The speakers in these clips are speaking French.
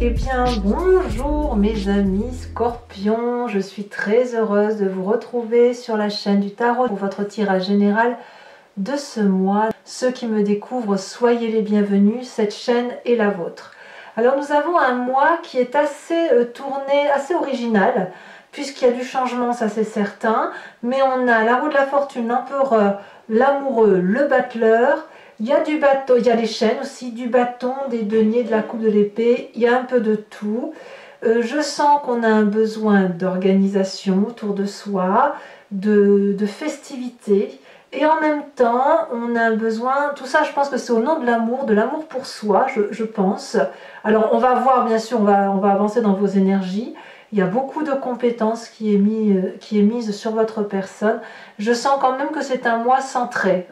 Eh bien, bonjour mes amis Scorpions, je suis très heureuse de vous retrouver sur la chaîne du Tarot pour votre tirage général de ce mois. Ceux qui me découvrent, soyez les bienvenus, cette chaîne est la vôtre. Alors nous avons un mois qui est assez tourné, assez original, puisqu'il y a du changement, ça c'est certain, mais on a la roue de la fortune, l'empereur, l'amoureux, le battleur. Il y a du bâton, il y a les chaînes aussi, du bâton, des deniers, de la coupe de l'épée, il y a un peu de tout. Je sens qu'on a un besoin d'organisation autour de soi, de festivité, et en même temps, on a un besoin, tout ça je pense que c'est au nom de l'amour pour soi, je pense. Alors on va voir, bien sûr, on va avancer dans vos énergies. Il y a beaucoup de compétences qui est mise sur votre personne. Je sens quand même que c'est un mois centré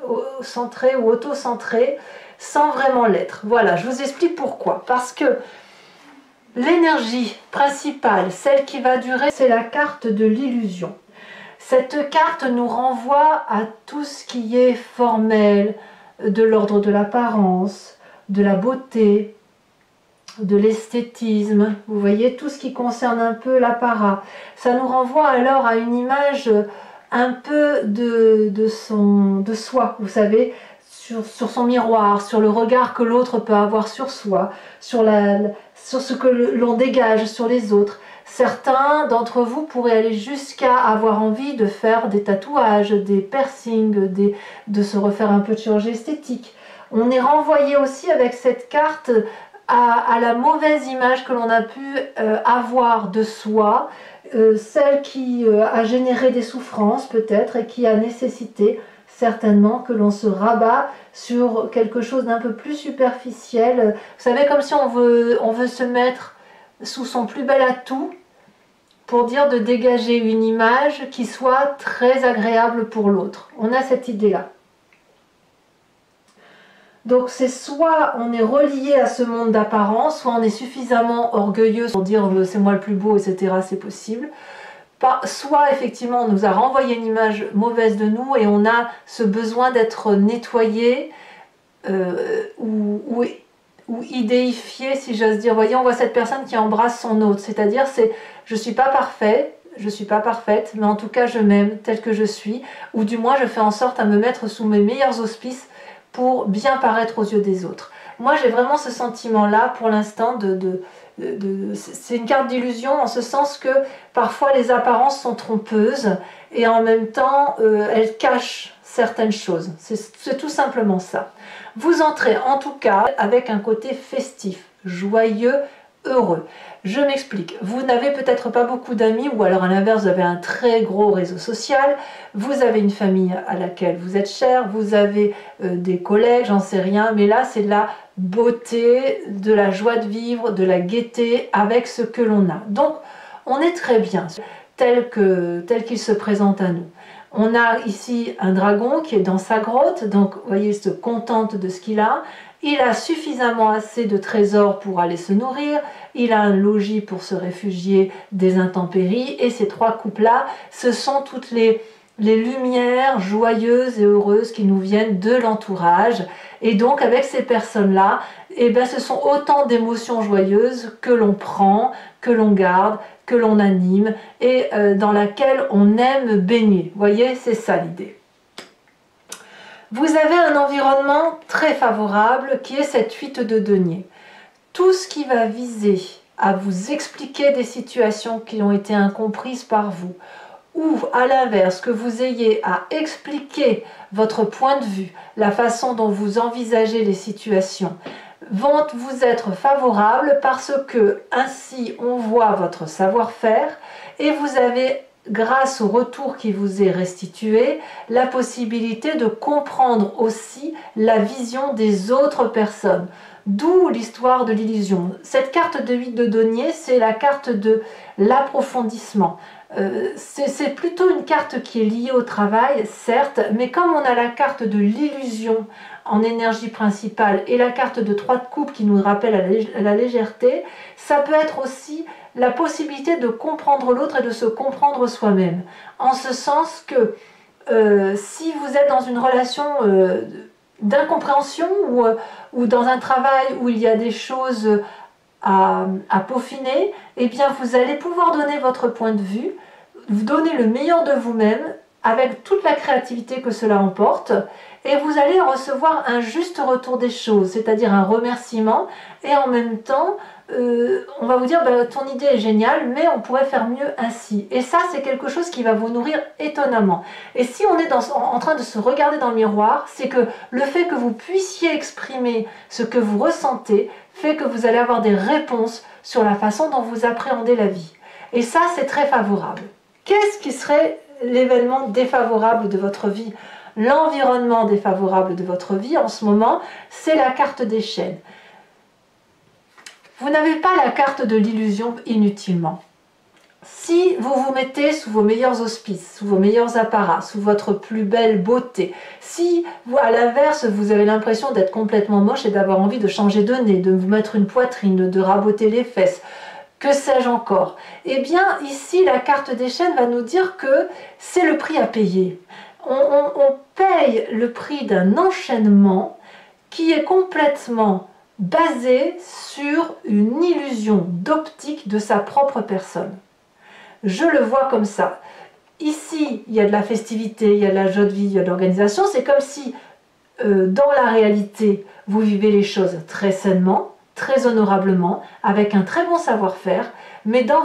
ou auto-centré, sans vraiment l'être. Voilà, je vous explique pourquoi. Parce que l'énergie principale, celle qui va durer, c'est la carte de l'illusion. Cette carte nous renvoie à tout ce qui est formel, de l'ordre de l'apparence, de la beauté, de l'esthétisme, vous voyez, tout ce qui concerne un peu l'apparat. Ça nous renvoie alors à une image un peu de soi, vous savez, sur son miroir, sur le regard que l'autre peut avoir sur soi, sur ce que l'on dégage sur les autres. Certains d'entre vous pourraient aller jusqu'à avoir envie de faire des tatouages, des piercings, de se refaire un peu de chirurgie esthétique. On est renvoyé aussi avec cette carte à la mauvaise image que l'on a pu avoir de soi, celle qui a généré des souffrances peut-être et qui a nécessité certainement que l'on se rabat sur quelque chose d'un peu plus superficiel. Vous savez, comme si on veut se mettre sous son plus bel atout pour dire de dégager une image qui soit très agréable pour l'autre. On a cette idée-là. Donc c'est soit on est relié à ce monde d'apparence, soit on est suffisamment orgueilleux pour dire c'est moi le plus beau, etc. C'est possible. Soit effectivement on nous a renvoyé une image mauvaise de nous et on a ce besoin d'être nettoyé ou idéifié, si j'ose dire. Vous voyez, on voit cette personne qui embrasse son autre, c'est-à-dire je ne suis pas parfait, je ne suis pas parfaite, mais en tout cas je m'aime tel que je suis, ou du moins je fais en sorte à me mettre sous mes meilleurs auspices pour bien paraître aux yeux des autres. Moi j'ai vraiment ce sentiment-là pour l'instant c'est une carte d'illusion en ce sens que parfois les apparences sont trompeuses et en même temps elles cachent certaines choses. C'est tout simplement ça. Vous entrez en tout cas avec un côté festif, joyeux, heureux. Je m'explique, vous n'avez peut-être pas beaucoup d'amis ou alors à l'inverse vous avez un très gros réseau social, vous avez une famille à laquelle vous êtes cher, vous avez des collègues, j'en sais rien, mais là c'est de la beauté, de la joie de vivre, de la gaieté avec ce que l'on a. Donc on est très bien tel qu'il se présente à nous. On a ici un dragon qui est dans sa grotte, donc vous voyez, il se contente de ce qu'il a. Il a suffisamment assez de trésors pour aller se nourrir, il a un logis pour se réfugier des intempéries, et ces trois couples-là, ce sont toutes les lumières joyeuses et heureuses qui nous viennent de l'entourage. Et donc avec ces personnes-là, eh ben, ce sont autant d'émotions joyeuses que l'on prend, que l'on garde, que l'on anime, et dans laquelle on aime baigner. Vous voyez, c'est ça l'idée. Vous avez un environnement très favorable qui est cette 8 de denier. Tout ce qui va viser à vous expliquer des situations qui ont été incomprises par vous, ou à l'inverse, que vous ayez à expliquer votre point de vue, la façon dont vous envisagez les situations, vont vous être favorables parce que ainsi on voit votre savoir-faire et vous avez, grâce au retour qui vous est restitué, la possibilité de comprendre aussi la vision des autres personnes. D'où l'histoire de l'illusion. Cette carte de 8 de denier, c'est la carte de l'approfondissement. C'est plutôt une carte qui est liée au travail, certes, mais comme on a la carte de l'illusion en énergie principale et la carte de 3 de coupe qui nous rappelle la légèreté, ça peut être aussi la possibilité de comprendre l'autre et de se comprendre soi-même. En ce sens que si vous êtes dans une relation d'incompréhension ou dans un travail où il y a des choses à peaufiner, eh bien vous allez pouvoir donner votre point de vue, vous donner le meilleur de vous-même avec toute la créativité que cela emporte, et vous allez recevoir un juste retour des choses, c'est-à-dire un remerciement, et en même temps, on va vous dire, ton idée est géniale, mais on pourrait faire mieux ainsi. Et ça, c'est quelque chose qui va vous nourrir étonnamment. Et si on est en train de se regarder dans le miroir, c'est que le fait que vous puissiez exprimer ce que vous ressentez, fait que vous allez avoir des réponses sur la façon dont vous appréhendez la vie. Et ça, c'est très favorable. Qu'est-ce qui serait l'événement défavorable de votre vie? L'environnement défavorable de votre vie en ce moment, c'est la carte des chaînes. Vous n'avez pas la carte de l'illusion inutilement. Si vous vous mettez sous vos meilleurs auspices, sous vos meilleurs apparats, sous votre plus belle beauté, si vous, à l'inverse, vous avez l'impression d'être complètement moche et d'avoir envie de changer de nez, de vous mettre une poitrine, de raboter les fesses, que sais-je encore? Eh bien, ici, la carte des chaînes va nous dire que c'est le prix à payer. On paye le prix d'un enchaînement qui est complètement basé sur une illusion d'optique de sa propre personne. Je le vois comme ça. Ici, il y a de la festivité, il y a de la joie de vie, il y a de l'organisation. C'est comme si, dans la réalité, vous vivez les choses très sainement, très honorablement, avec un très bon savoir-faire, mais dans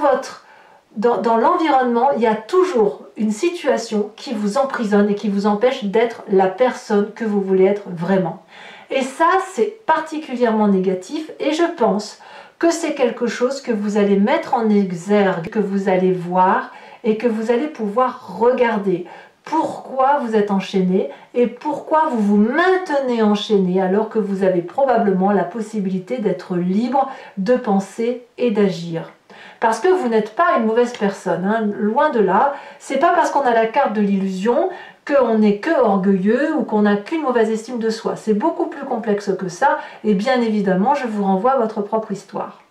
l'environnement, il y a toujours une situation qui vous emprisonne et qui vous empêche d'être la personne que vous voulez être vraiment. Et ça, c'est particulièrement négatif, et je pense que c'est quelque chose que vous allez mettre en exergue, que vous allez voir et que vous allez pouvoir regarder. Pourquoi vous êtes enchaîné et pourquoi vous vous maintenez enchaîné alors que vous avez probablement la possibilité d'être libre de penser et d'agir. Parce que vous n'êtes pas une mauvaise personne, hein. Loin de là. C'est pas parce qu'on a la carte de l'illusion qu'on n'est que orgueilleux ou qu'on n'a qu'une mauvaise estime de soi. C'est beaucoup plus complexe que ça, et bien évidemment, je vous renvoie à votre propre histoire.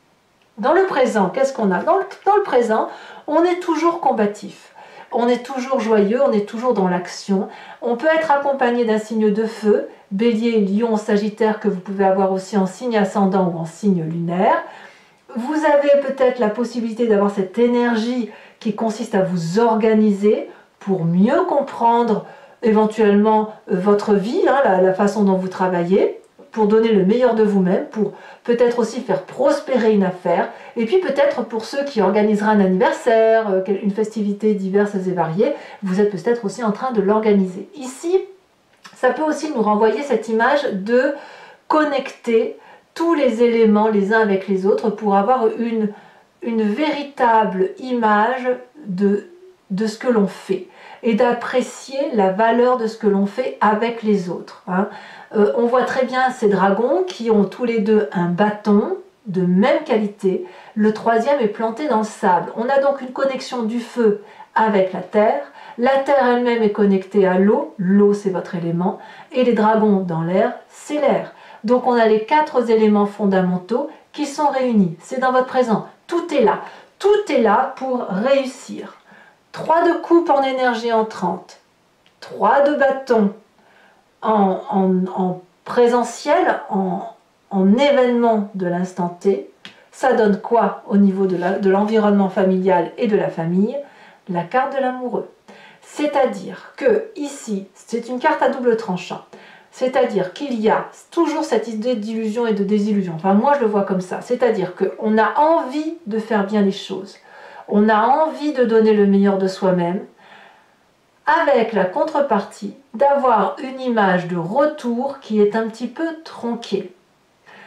Dans le présent, qu'est-ce qu'on a? Dans le présent, on est toujours combatif. On est toujours joyeux, on est toujours dans l'action. On peut être accompagné d'un signe de feu, Bélier, Lion, Sagittaire, que vous pouvez avoir aussi en signe ascendant ou en signe lunaire. Vous avez peut-être la possibilité d'avoir cette énergie qui consiste à vous organiser pour mieux comprendre éventuellement votre vie, hein, la façon dont vous travaillez, pour donner le meilleur de vous-même, pour peut-être aussi faire prospérer une affaire, et puis peut-être pour ceux qui organiseraient un anniversaire, une festivité diverses et variées, vous êtes peut-être aussi en train de l'organiser. Ici, ça peut aussi nous renvoyer cette image de connecter tous les éléments les uns avec les autres pour avoir une véritable image de ce que l'on fait et d'apprécier la valeur de ce que l'on fait avec les autres, hein. On voit très bien ces dragons qui ont tous les deux un bâton de même qualité. Le troisième est planté dans le sable. On a donc une connexion du feu avec la terre. La terre elle-même est connectée à l'eau. L'eau, c'est votre élément. Et les dragons dans l'air, c'est l'air. Donc on a les 4 éléments fondamentaux qui sont réunis. C'est dans votre présent. Tout est là. Tout est là pour réussir. 3 de coupe en énergie entrante. 3 de bâton en présentiel, en événement de l'instant T. Ça donne quoi au niveau de l'environnement familial et de la famille? La carte de l'amoureux. C'est-à-dire que ici, c'est une carte à double tranchant. C'est-à-dire qu'il y a toujours cette idée d'illusion et de désillusion. Enfin, moi, je le vois comme ça. C'est-à-dire qu'on a envie de faire bien les choses. On a envie de donner le meilleur de soi-même, avec la contrepartie d'avoir une image de retour qui est un petit peu tronquée.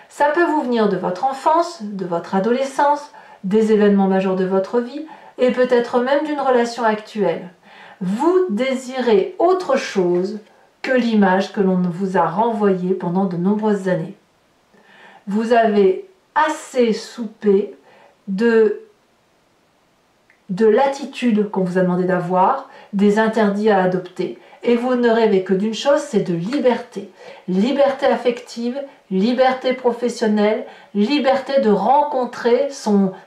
Ça peut vous venir de votre enfance, de votre adolescence, des événements majeurs de votre vie, et peut-être même d'une relation actuelle. Vous désirez autre chose que l'image que l'on vous a renvoyée pendant de nombreuses années. Vous avez assez soupé de l'attitude qu'on vous a demandé d'avoir, des interdits à adopter. Et vous ne rêvez que d'une chose, c'est de liberté. Liberté affective, liberté professionnelle, liberté de rencontrer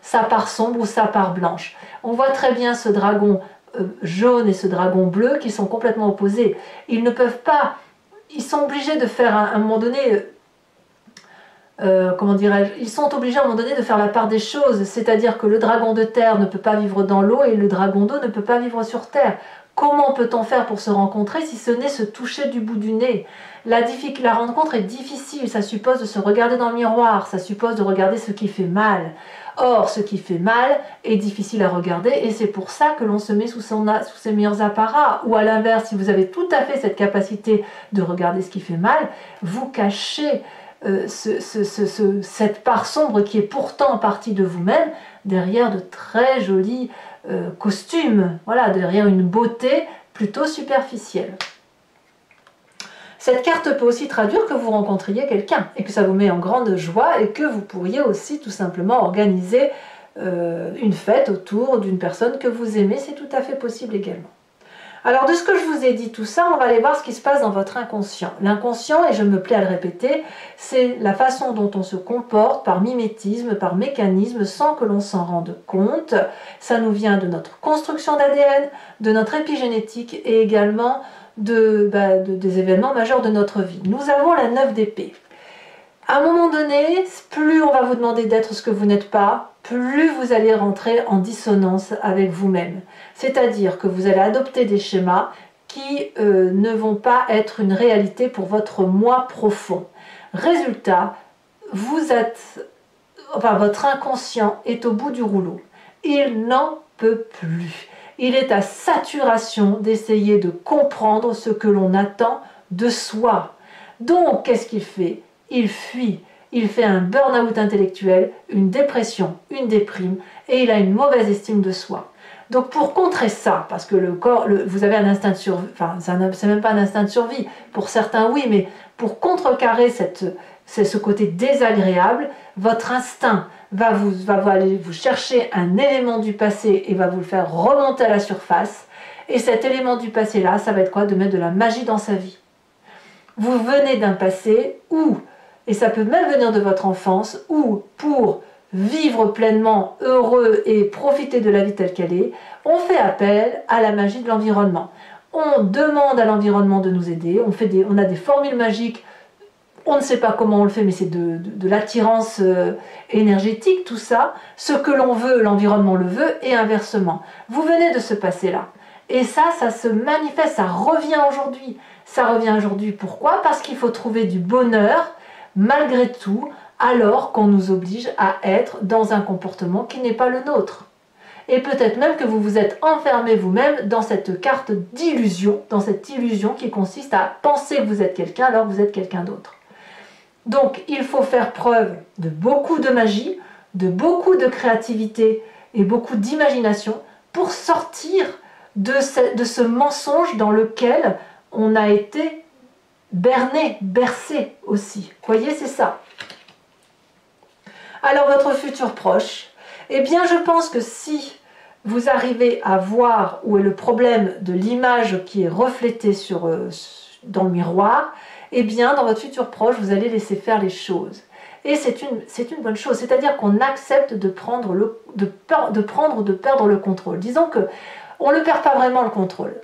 sa part sombre ou sa part blanche. On voit très bien ce dragon jaune et ce dragon bleu qui sont complètement opposés. Ils ne peuvent pas, ils sont obligés de faire à un moment donné comment dirais-je, ils sont obligés à un moment donné de faire la part des choses, c'est-à-dire que le dragon de terre ne peut pas vivre dans l'eau et le dragon d'eau ne peut pas vivre sur terre. Comment peut-on faire pour se rencontrer si ce n'est se toucher du bout du nez? La rencontre est difficile, ça suppose de se regarder dans le miroir, ça suppose de regarder ce qui fait mal. Or, ce qui fait mal est difficile à regarder et c'est pour ça que l'on se met sous ses meilleurs apparats. Ou à l'inverse, si vous avez tout à fait cette capacité de regarder ce qui fait mal, vous cachez cette part sombre qui est pourtant partie de vous-même derrière de très jolis costumes, voilà, derrière une beauté plutôt superficielle. Cette carte peut aussi traduire que vous rencontriez quelqu'un et que ça vous met en grande joie et que vous pourriez aussi tout simplement organiser une fête autour d'une personne que vous aimez, c'est tout à fait possible également. Alors de ce que je vous ai dit tout ça, on va aller voir ce qui se passe dans votre inconscient. L'inconscient, et je me plais à le répéter, c'est la façon dont on se comporte par mimétisme, par mécanisme, sans que l'on s'en rende compte. Ça nous vient de notre construction d'ADN, de notre épigénétique et également des événements majeurs de notre vie. Nous avons la 9 d'épée. À un moment donné, plus on va vous demander d'être ce que vous n'êtes pas, plus vous allez rentrer en dissonance avec vous-même. C'est-à-dire que vous allez adopter des schémas qui ne vont pas être une réalité pour votre moi profond. Résultat, votre inconscient est au bout du rouleau. Il n'en peut plus. Il est à saturation d'essayer de comprendre ce que l'on attend de soi. Donc, qu'est-ce qu'il fait? Il fuit. Il fait un burn-out intellectuel, une dépression, une déprime, et il a une mauvaise estime de soi. Donc pour contrer ça, parce que le corps, vous avez un instinct de survie, enfin c'est même pas un instinct de survie, pour certains oui, mais pour contrecarrer ce côté désagréable, votre instinct va aller vous chercher un élément du passé et va vous le faire remonter à la surface. Et cet élément du passé là, ça va être quoi? De mettre de la magie dans sa vie. Vous venez d'un passé où, et ça peut même venir de votre enfance, où pour vivre pleinement, heureux et profiter de la vie telle qu'elle est, on fait appel à la magie de l'environnement. On demande à l'environnement de nous aider, on a des formules magiques, on ne sait pas comment on le fait, mais c'est de l'attirance énergétique, tout ça. Ce que l'on veut, l'environnement le veut, et inversement. Vous venez de ce passé-là. Et ça se manifeste, ça revient aujourd'hui. Ça revient aujourd'hui, pourquoi? Parce qu'il faut trouver du bonheur, malgré tout, alors qu'on nous oblige à être dans un comportement qui n'est pas le nôtre. Et peut-être même que vous vous êtes enfermé vous-même dans cette carte d'illusion, dans cette illusion qui consiste à penser que vous êtes quelqu'un alors que vous êtes quelqu'un d'autre. Donc il faut faire preuve de beaucoup de magie, de beaucoup de créativité et beaucoup d'imagination pour sortir de ce mensonge dans lequel on a été berné, bercé aussi. Vous voyez, c'est ça. Alors votre futur proche, eh bien je pense que si vous arrivez à voir où est le problème de l'image qui est reflétée dans le miroir, eh bien dans votre futur proche, vous allez laisser faire les choses. Et c'est une bonne chose, c'est-à-dire qu'on accepte de perdre le contrôle. Disons qu'on ne perd pas vraiment le contrôle.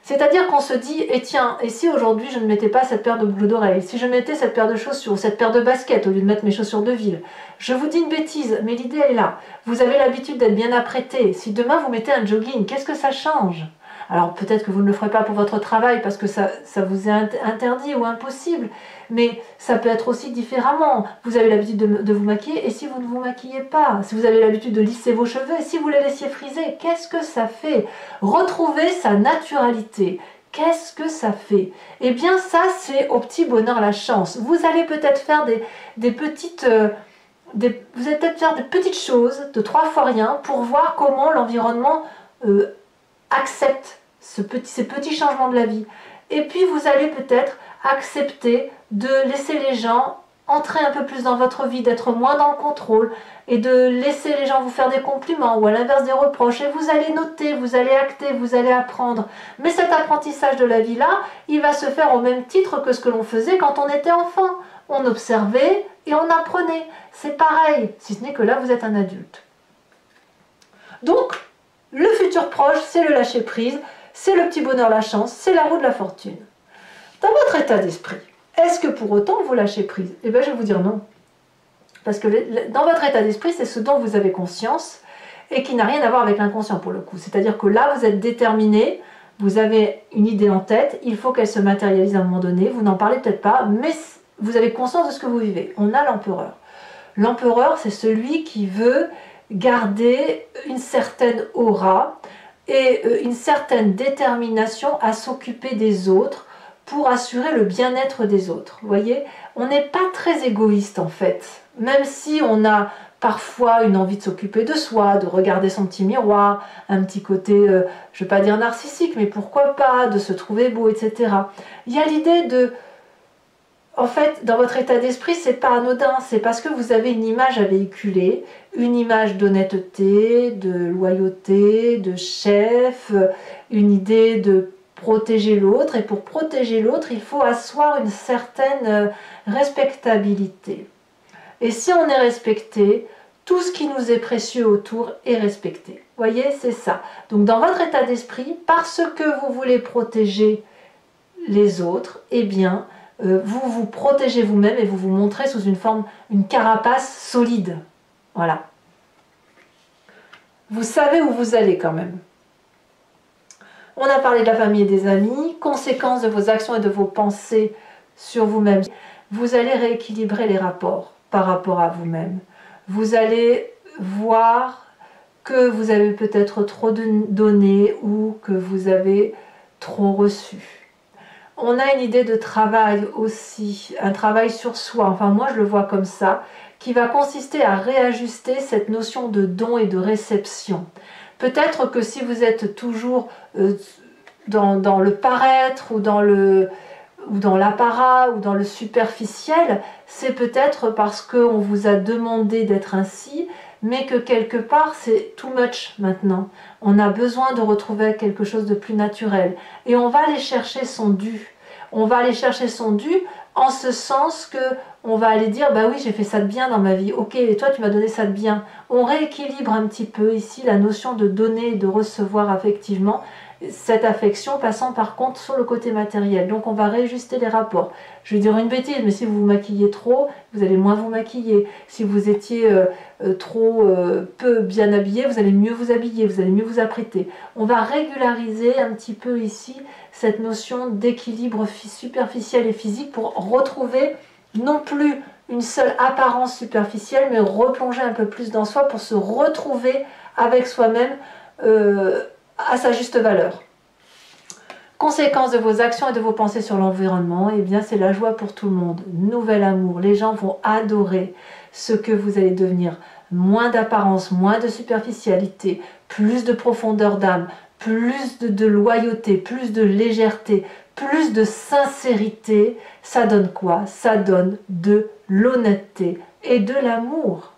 C'est-à-dire qu'on se dit, et tiens, et si aujourd'hui je ne mettais pas cette paire de boucles d'oreilles, si je mettais cette paire de chaussures, cette paire de baskets au lieu de mettre mes chaussures de ville, je vous dis une bêtise, mais l'idée est là. Vous avez l'habitude d'être bien apprêté. Si demain vous mettez un jogging, qu'est-ce que ça change? Alors peut-être que vous ne le ferez pas pour votre travail parce que ça vous est interdit ou impossible, mais ça peut être aussi différemment. Vous avez l'habitude de vous maquiller et si vous ne vous maquillez pas, si vous avez l'habitude de lisser vos cheveux et si vous les laissiez friser, qu'est-ce que ça fait? Retrouver sa naturalité. Qu'est-ce que ça fait? Eh bien ça c'est au petit bonheur la chance. Vous allez peut-être faire des petites choses de 3 fois rien pour voir comment l'environnement accepte ces petits changements de la vie. Et puis vous allez peut-être accepter de laisser les gens entrer un peu plus dans votre vie, d'être moins dans le contrôle et de laisser les gens vous faire des compliments ou à l'inverse des reproches. Et vous allez noter, vous allez acter, vous allez apprendre. Mais cet apprentissage de la vie-là, il va se faire au même titre que ce que l'on faisait quand on était enfant. On observait et on apprenait. C'est pareil, si ce n'est que là vous êtes un adulte. Donc, le futur proche, c'est le lâcher-prise, c'est le petit bonheur, la chance, c'est la roue de la fortune. Dans votre état d'esprit, est-ce que pour autant vous lâchez prise? Eh bien, je vais vous dire non. Parce que dans votre état d'esprit, c'est ce dont vous avez conscience et qui n'a rien à voir avec l'inconscient pour le coup. C'est-à-dire que là, vous êtes déterminé, vous avez une idée en tête, il faut qu'elle se matérialise à un moment donné, vous n'en parlez peut-être pas, mais vous avez conscience de ce que vous vivez. On a l'empereur. L'empereur, c'est celui qui veut garder une certaine aura et une certaine détermination à s'occuper des autres pour assurer le bien-être des autres. Vous voyez, on n'est pas très égoïste en fait, même si on a parfois une envie de s'occuper de soi, de regarder son petit miroir, un petit côté, je ne vais pas dire narcissique, mais pourquoi pas, de se trouver beau, etc. Il y a l'idée de... En fait, dans votre état d'esprit, c'est pas anodin, c'est parce que vous avez une image à véhiculer, une image d'honnêteté, de loyauté, de chef, une idée de protéger l'autre, et pour protéger l'autre, il faut asseoir une certaine respectabilité. Et si on est respecté, tout ce qui nous est précieux autour est respecté. Vous voyez, c'est ça. Donc dans votre état d'esprit, parce que vous voulez protéger les autres, eh bien, vous vous protégez vous-même et vous vous montrez sous une forme, une carapace solide. Voilà. Vous savez où vous allez quand même. On a parlé de la famille et des amis, conséquences de vos actions et de vos pensées sur vous-même. Vous allez rééquilibrer les rapports par rapport à vous-même. Vous allez voir que vous avez peut-être trop donné ou que vous avez trop reçu. On a une idée de travail aussi, un travail sur soi, enfin moi je le vois comme ça, qui va consister à réajuster cette notion de don et de réception. Peut-être que si vous êtes toujours dans le paraître ou dans l'apparat ou dans le superficiel, c'est peut-être parce qu'on vous a demandé d'être ainsi, mais que quelque part c'est too much maintenant. On a besoin de retrouver quelque chose de plus naturel. Et on va aller chercher son dû. On va aller chercher son dû en ce sens que on va aller dire, bah oui, j'ai fait ça de bien dans ma vie. Ok, et toi, tu m'as donné ça de bien. On rééquilibre un petit peu ici la notion de donner et de recevoir affectivement. Cette affection passant par contre sur le côté matériel. Donc on va réajuster les rapports. Je vais dire une bêtise, mais si vous vous maquillez trop, vous allez moins vous maquiller. Si vous étiez trop peu bien habillé, vous allez mieux vous habiller, vous allez mieux vous apprêter. On va régulariser un petit peu ici cette notion d'équilibre superficiel et physique pour retrouver non plus une seule apparence superficielle, mais replonger un peu plus dans soi pour se retrouver avec soi-même à sa juste valeur. Conséquence de vos actions et de vos pensées sur l'environnement, eh bien c'est la joie pour tout le monde, nouvel amour, les gens vont adorer ce que vous allez devenir, moins d'apparence, moins de superficialité, plus de profondeur d'âme, plus de loyauté, plus de légèreté, plus de sincérité. Ça donne quoi? Ça donne de l'honnêteté et de l'amour.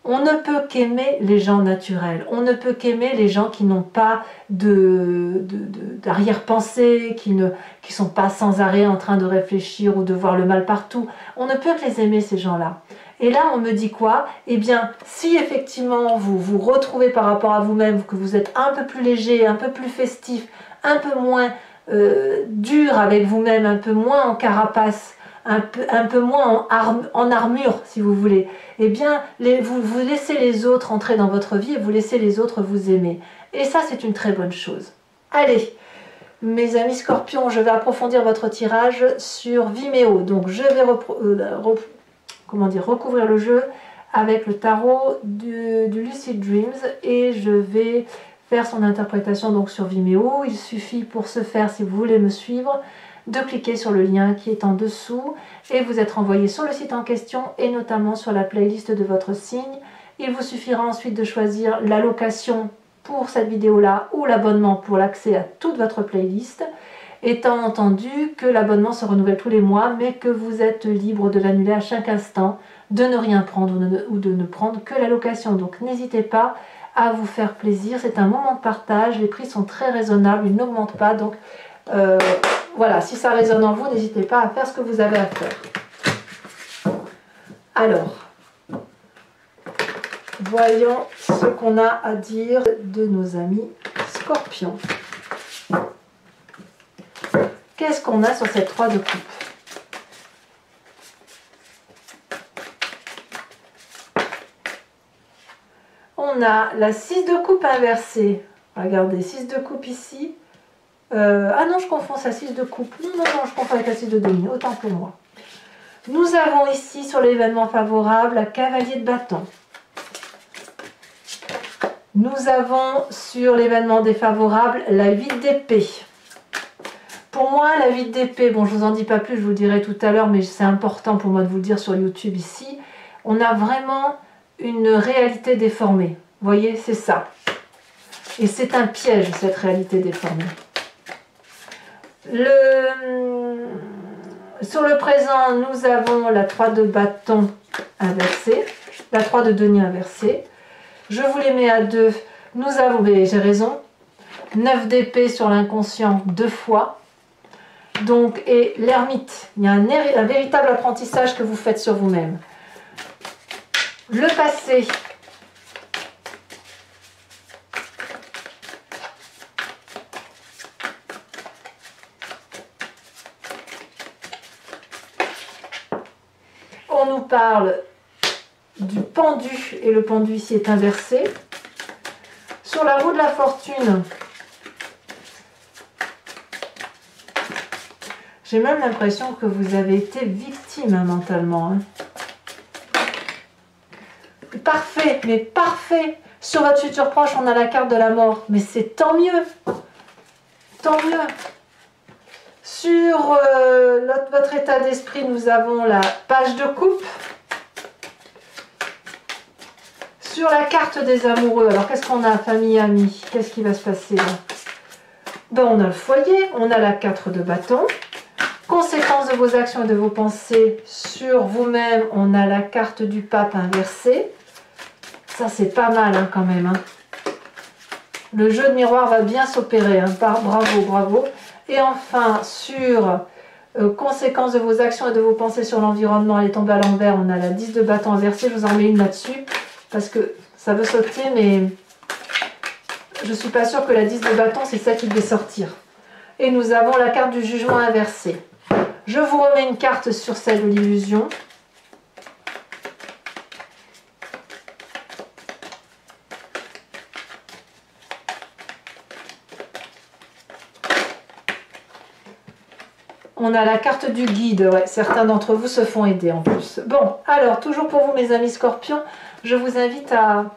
On ne peut qu'aimer les gens naturels, on ne peut qu'aimer les gens qui n'ont pas d'arrière-pensée, qui ne sont pas sans arrêt en train de réfléchir ou de voir le mal partout. On ne peut que les aimer, ces gens-là. Et là, on me dit quoi? Eh bien, si effectivement vous vous retrouvez par rapport à vous-même, que vous êtes un peu plus léger, un peu plus festif, un peu moins dur avec vous-même, un peu moins en carapace, un peu moins en armure, si vous voulez, eh bien, vous laissez les autres entrer dans votre vie et vous laissez les autres vous aimer. Et ça, c'est une très bonne chose. Allez, mes amis scorpions, je vais approfondir votre tirage sur Vimeo. Donc, je vais recouvrir le jeu avec le tarot du Lucid Dreams et je vais faire son interprétation donc sur Vimeo. Il suffit pour ce faire, si vous voulez me suivre, de cliquer sur le lien qui est en dessous et vous êtes renvoyé sur le site en question et notamment sur la playlist de votre signe. Il vous suffira ensuite de choisir l'allocation pour cette vidéo-là ou l'abonnement pour l'accès à toute votre playlist, étant entendu que l'abonnement se renouvelle tous les mois mais que vous êtes libre de l'annuler à chaque instant, de ne rien prendre ou de ne prendre que l'allocation. Donc n'hésitez pas à vous faire plaisir, c'est un moment de partage, les prix sont très raisonnables, ils n'augmentent pas, donc voilà, si ça résonne en vous, n'hésitez pas à faire ce que vous avez à faire. Alors, voyons ce qu'on a à dire de nos amis scorpions. Qu'est-ce qu'on a sur cette 3 de coupe? On a la 6 de coupe inversée. Regardez, 6 de coupe ici. Ah non, je confonds ça, 6 de coupe. Non, non, non, je confonds avec la 6 de demi, autant pour moi. Nous avons ici sur l'événement favorable la cavalier de bâton. Nous avons sur l'événement défavorable la 8 d'épée. Pour moi, la 8 d'épée, bon, je ne vous en dis pas plus, je vous le dirai tout à l'heure, mais c'est important pour moi de vous le dire sur YouTube ici. On a vraiment une réalité déformée. Vous voyez, c'est ça. Et c'est un piège, cette réalité déformée. Sur le présent, nous avons la 3 de bâton inversée, la 3 de denier inversée. Je vous les mets à 2. Nous avons, j'ai raison, 9 d'épée sur l'inconscient 2 fois. Donc, et l'ermite, il y a un véritable apprentissage que vous faites sur vous-même. Le passé. On nous parle du pendu et le pendu ici est inversé. Sur la roue de la fortune, j'ai même l'impression que vous avez été victime hein, mentalement. Hein. Parfait, mais parfait. Sur votre futur proche, on a la carte de la mort. Mais c'est tant mieux. Tant mieux. Sur votre état d'esprit, nous avons la page de coupe. Sur la carte des amoureux, alors qu'est-ce qu'on a, famille, amis? Qu'est-ce qui va se passer là? Ben, on a le foyer, on a la 4 de bâton. Conséquences de vos actions et de vos pensées sur vous-même, on a la carte du pape inversée. Ça, c'est pas mal hein, quand même. Hein. Le jeu de miroir va bien s'opérer. Hein. Bravo, bravo. Et enfin, sur conséquences de vos actions et de vos pensées sur l'environnement, elle est tombée à l'envers. On a la 10 de bâton inversée. Je vous en mets une là-dessus. Parce que ça veut sauter, mais je ne suis pas sûre que la 10 de bâton, c'est ça qui devait sortir. Et nous avons la carte du jugement inversé. Je vous remets une carte sur celle de l'illusion. On a la carte du guide, ouais, certains d'entre vous se font aider en plus. Bon, alors, toujours pour vous mes amis scorpions, je vous invite à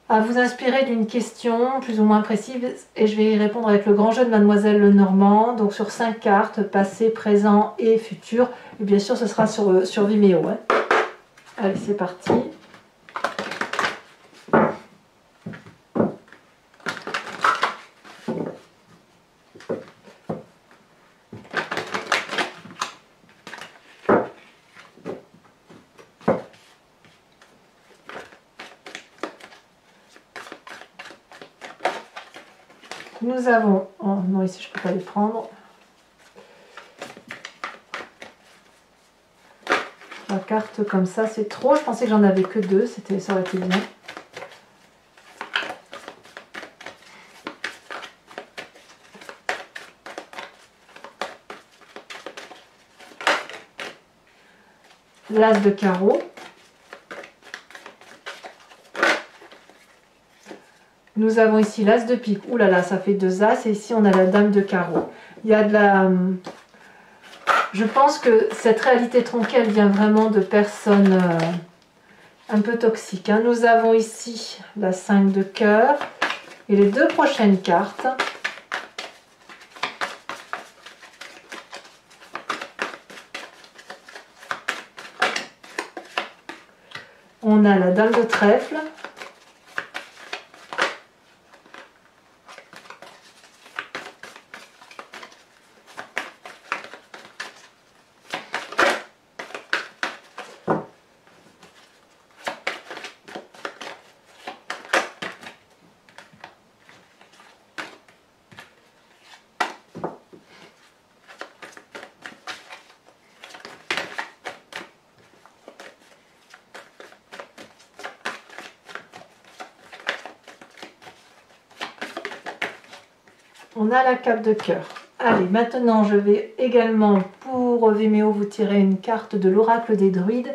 vous inspirer d'une question plus ou moins précise et je vais y répondre avec le grand jeu de Mademoiselle Lenormand, donc sur 5 cartes, passé, présent et futur. Et bien sûr, ce sera sur Vimeo. Hein. Allez, c'est parti. Nous avons... Oh non, ici je ne peux pas les prendre. La carte comme ça, c'est trop. Je pensais que j'en avais que 2. Ça aurait été bien. L'as de carreau. Nous avons ici l'as de pique. Ouh là là, ça fait 2 as. Et ici, on a la dame de carreau. Il y a de la... Je pense que cette réalité tronquée, elle vient vraiment de personnes un peu toxiques. Hein. Nous avons ici la 5 de cœur. Et les 2 prochaines cartes. On a la dame de trèfle. On a la 4 de cœur. Allez, maintenant je vais également pour Vimeo vous tirer une carte de l'oracle des druides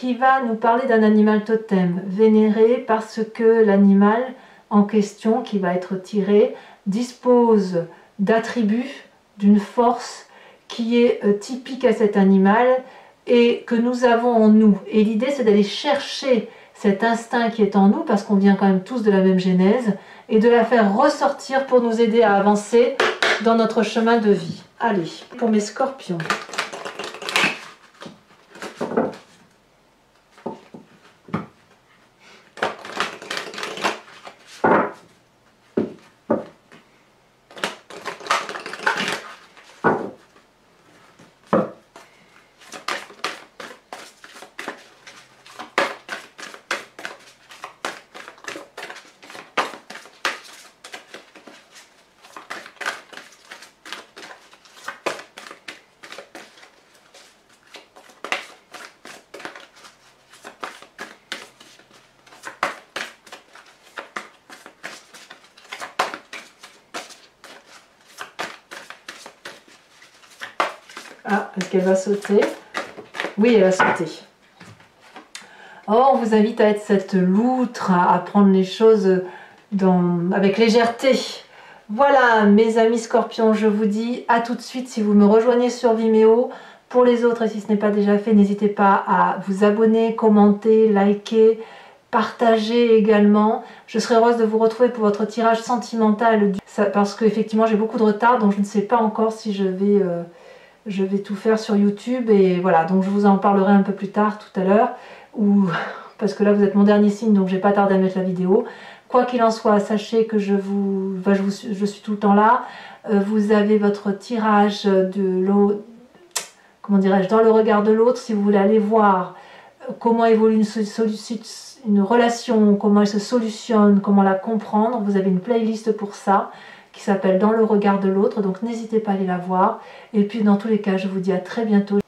qui va nous parler d'un animal totem vénéré parce que l'animal en question qui va être tiré dispose d'attributs, d'une force qui est typique à cet animal et que nous avons en nous. Et l'idée, c'est d'aller chercher cet instinct qui est en nous, parce qu'on vient quand même tous de la même genèse, et de la faire ressortir pour nous aider à avancer dans notre chemin de vie. Allez, pour mes scorpions. Ah, est-ce qu'elle va sauter? Oui, elle va sauter. Oh, on vous invite à être cette loutre, à prendre les choses avec légèreté. Voilà, mes amis scorpions, je vous dis à tout de suite si vous me rejoignez sur Vimeo. Pour les autres, et si ce n'est pas déjà fait, n'hésitez pas à vous abonner, commenter, liker, partager également. Je serai heureuse de vous retrouver pour votre tirage sentimental, parce qu'effectivement j'ai beaucoup de retard, donc je ne sais pas encore si je vais tout faire sur YouTube, et voilà, donc je vous en parlerai un peu plus tard tout à l'heure, parce que là vous êtes mon dernier signe, donc j'ai pas tardé à mettre la vidéo. Quoi qu'il en soit, sachez que je suis tout le temps là. Vous avez votre tirage de l'eau, comment dirais-je, dans le regard de l'autre, si vous voulez aller voir comment évolue une relation, comment elle se solutionne, comment la comprendre. Vous avez une playlist pour ça, qui s'appelle Dans le regard de l'autre, donc n'hésitez pas à aller la voir. Et puis dans tous les cas, je vous dis à très bientôt.